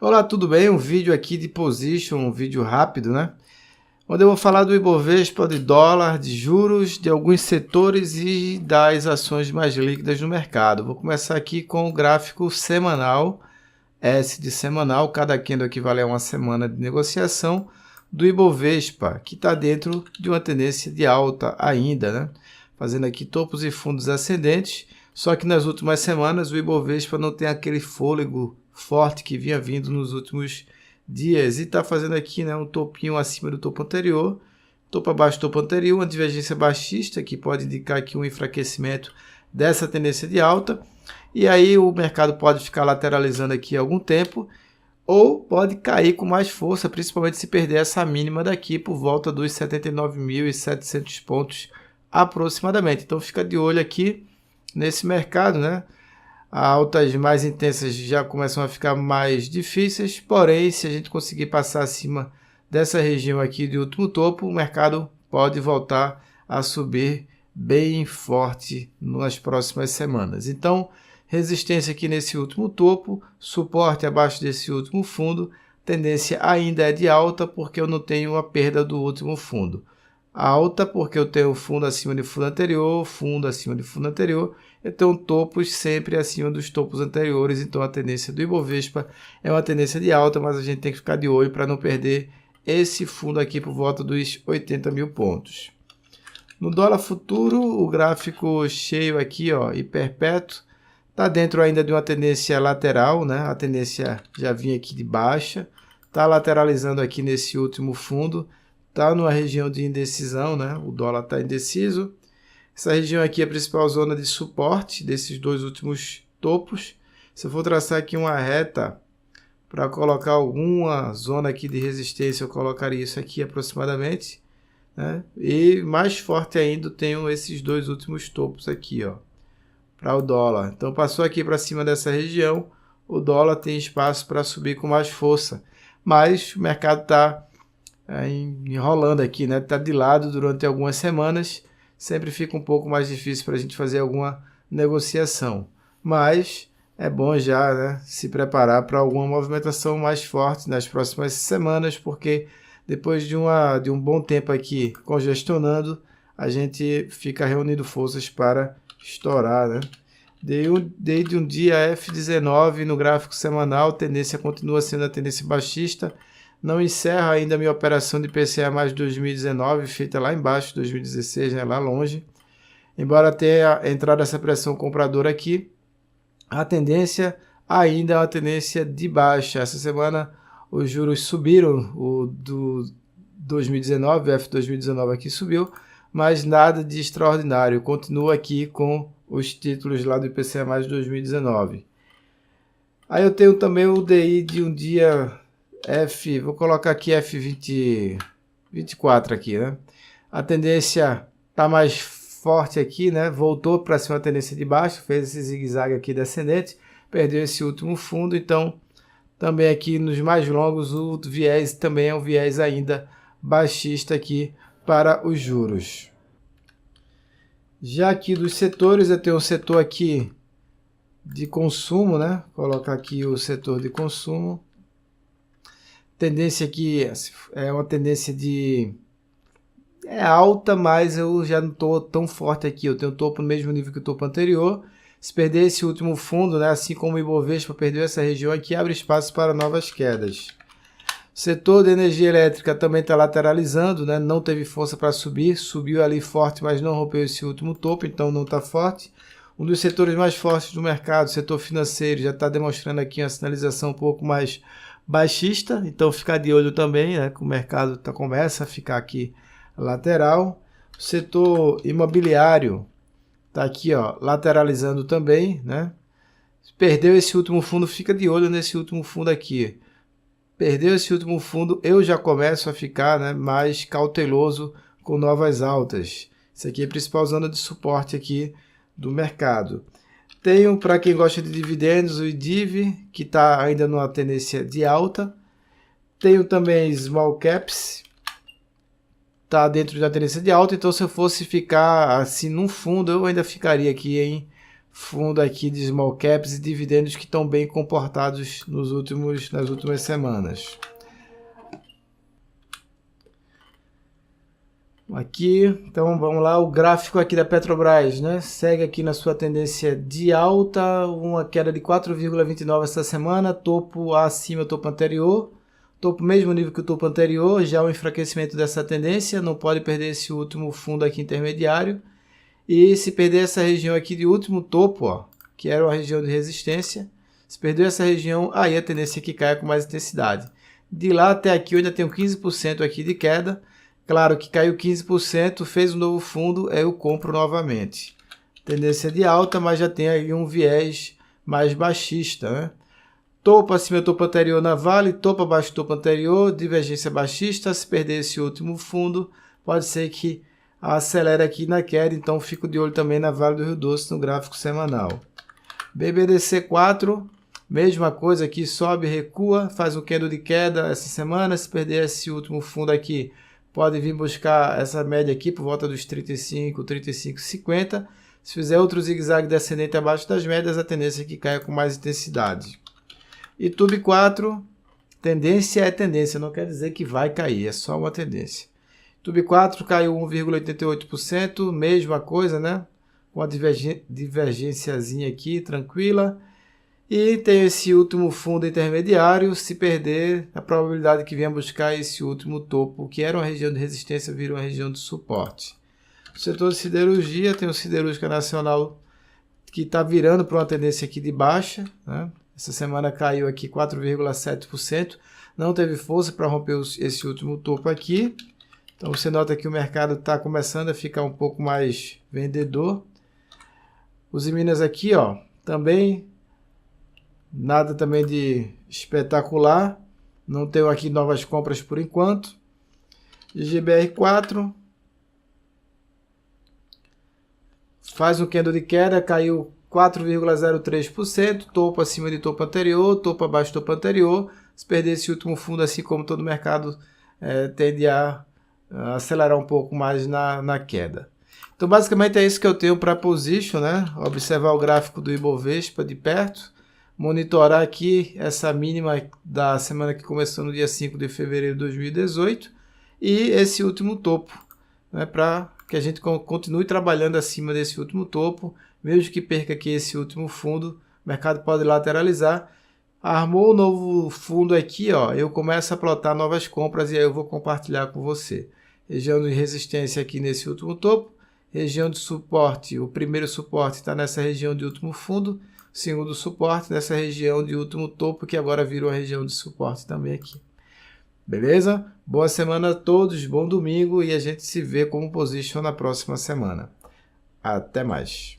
Olá, tudo bem? Um vídeo aqui de position, um vídeo rápido, né? Onde eu vou falar do Ibovespa, de dólar, de juros, de alguns setores e das ações mais líquidas no mercado. Vou começar aqui com o gráfico semanal, S de semanal, cada candle equivale a uma semana de negociação do Ibovespa, que está dentro de uma tendência de alta ainda, né? Fazendo aqui topos e fundos ascendentes, só que nas últimas semanas o Ibovespa não tem aquele fôlego forte que vinha vindo nos últimos dias e está fazendo aqui, né, um topinho acima do topo anterior, topo abaixo do topo anterior, uma divergência baixista que pode indicar aqui um enfraquecimento dessa tendência de alta, e aí o mercado pode ficar lateralizando aqui algum tempo ou pode cair com mais força, principalmente se perder essa mínima daqui por volta dos 79.700 pontos aproximadamente. Então fica de olho aqui nesse mercado, né? Altas mais intensas já começam a ficar mais difíceis, porém, se a gente conseguir passar acima dessa região aqui de último topo, o mercado pode voltar a subir bem forte nas próximas semanas. Então, resistência aqui nesse último topo, suporte abaixo desse último fundo, tendência ainda é de alta porque eu não tenho a perda do último fundo. Alta porque eu tenho fundo acima de fundo anterior, fundo acima de fundo anterior, eu tenho topos sempre acima dos topos anteriores, então a tendência do Ibovespa é uma tendência de alta, mas a gente tem que ficar de olho para não perder esse fundo aqui por volta dos 80 mil pontos. No dólar futuro, o gráfico cheio aqui, ó, e perpétuo, está dentro ainda de uma tendência lateral, né? A tendência já vinha aqui de baixa, está lateralizando aqui nesse último fundo, está numa região de indecisão, né? O dólar está indeciso. Essa região aqui é a principal zona de suporte desses dois últimos topos. Se eu for traçar aqui uma reta para colocar alguma zona aqui de resistência, eu colocaria isso aqui aproximadamente, né? E mais forte ainda, tenho esses dois últimos topos aqui, ó, para o dólar. Então passou aqui para cima dessa região, o dólar tem espaço para subir com mais força, mas o mercado está enrolando aqui, né? Tá de lado durante algumas semanas, sempre fica um pouco mais difícil para a gente fazer alguma negociação, mas é bom já, né, se preparar para alguma movimentação mais forte nas próximas semanas, porque depois de um bom tempo aqui congestionando, a gente fica reunindo forças para estourar, né? Desde um dia F19 no gráfico semanal, a tendência continua sendo a tendência baixista. Não encerra ainda a minha operação de PCA mais 2019, feita lá embaixo, 2016, né, lá longe. Embora tenha entrado essa pressão compradora aqui, a tendência ainda é uma tendência de baixa. Essa semana os juros subiram, o do 2019, o F2019 aqui subiu, mas nada de extraordinário. Continua aqui com os títulos lá do IPCA mais 2019. Aí eu tenho também o DI de um dia vou colocar aqui F24 aqui, né? A tendência está mais forte aqui, né? Voltou para cima a tendência de baixo, fez esse zigue-zague aqui descendente, perdeu esse último fundo, então também aqui nos mais longos o viés também é um viés ainda baixista aqui para os juros. Já aqui dos setores, eu tenho um setor aqui de consumo, né? Vou colocar aqui o setor de consumo. Tendência aqui é uma tendência alta, mas eu já não estou tão forte aqui. Eu tenho topo no mesmo nível que o topo anterior. Se perder esse último fundo, né, assim como o Ibovespa perdeu essa região aqui, abre espaço para novas quedas. O setor de energia elétrica também está lateralizando, né? Não teve força para subir, subiu ali forte, mas não rompeu esse último topo, então não está forte. Um dos setores mais fortes do mercado, o setor financeiro, já está demonstrando aqui uma sinalização um pouco mais baixista, então ficar de olho também, né, que o mercado começa a ficar aqui lateral. O setor imobiliário está aqui, ó, lateralizando também, né? Perdeu esse último fundo, fica de olho nesse último fundo aqui. Perdeu esse último fundo, eu já começo a ficar, né, mais cauteloso com novas altas. Isso aqui é a principal zona de suporte aqui do mercado. Tenho, para quem gosta de dividendos, o IDIV, que está ainda numa tendência de alta. Tenho também Small Caps, está dentro da tendência de alta. Então, se eu fosse ficar assim num fundo, eu ainda ficaria aqui em fundo aqui de small caps e dividendos que estão bem comportados nas últimas semanas. Aqui, então vamos lá, o gráfico aqui da Petrobras, né? Segue aqui na sua tendência de alta, uma queda de 4,29 essa semana, topo acima do topo anterior, topo mesmo nível que o topo anterior, já o enfraquecimento dessa tendência, não pode perder esse último fundo aqui intermediário, e se perder essa região aqui de último topo, ó, que era uma região de resistência, se perder essa região, aí a tendência é que caia com mais intensidade. De lá até aqui eu ainda tenho 15% aqui de queda. Claro que caiu 15%, fez um novo fundo, eu compro novamente. Tendência de alta, mas já tem aí um viés mais baixista, né? Topo acima do topo anterior na Vale, topo abaixo do topo anterior, divergência baixista. Se perder esse último fundo, pode ser que acelere aqui na queda, então fico de olho também na Vale do Rio Doce no gráfico semanal. BBDC4, mesma coisa aqui, sobe, recua, faz um candle de queda essa semana. Se perder esse último fundo aqui, pode vir buscar essa média aqui por volta dos 35, 35,50. Se fizer outro zigue-zague descendente abaixo das médias, a tendência é que caia com mais intensidade. E Tube 4, tendência é tendência, não quer dizer que vai cair, é só uma tendência. Tube 4 caiu 1,88%, mesma coisa, né? Com a divergênciazinha aqui, tranquila. E tem esse último fundo intermediário, se perder, a probabilidade que venha buscar esse último topo, que era uma região de resistência, vira uma região de suporte. O setor de siderurgia, tem o Siderúrgica Nacional, que está virando para uma tendência aqui de baixa, né? Essa semana caiu aqui 4,7%, não teve força para romper esse último topo aqui. Então você nota que o mercado está começando a ficar um pouco mais vendedor. Os Minas aqui, ó, também nada também de espetacular. Não tenho aqui novas compras por enquanto. GBR4 faz um candle de queda, caiu 4,03%, topo acima de topo anterior, topo abaixo do topo anterior. Se perder esse último fundo, assim como todo mercado, tende a acelerar um pouco mais na queda. Então basicamente é isso que eu tenho para position, né? Observar o gráfico do Ibovespa de perto, monitorar aqui essa mínima da semana que começou no dia 5 de fevereiro de 2018 e esse último topo, né, para que a gente continue trabalhando acima desse último topo, mesmo que perca aqui esse último fundo, o mercado pode lateralizar. Armou o novo fundo aqui, ó, eu começo a plotar novas compras e aí eu vou compartilhar com você. Região de resistência aqui nesse último topo, região de suporte, o primeiro suporte está nessa região de último fundo, segundo suporte nessa região de último topo, que agora virou a região de suporte também aqui. Beleza? Boa semana a todos, bom domingo e a gente se vê como position na próxima semana. Até mais.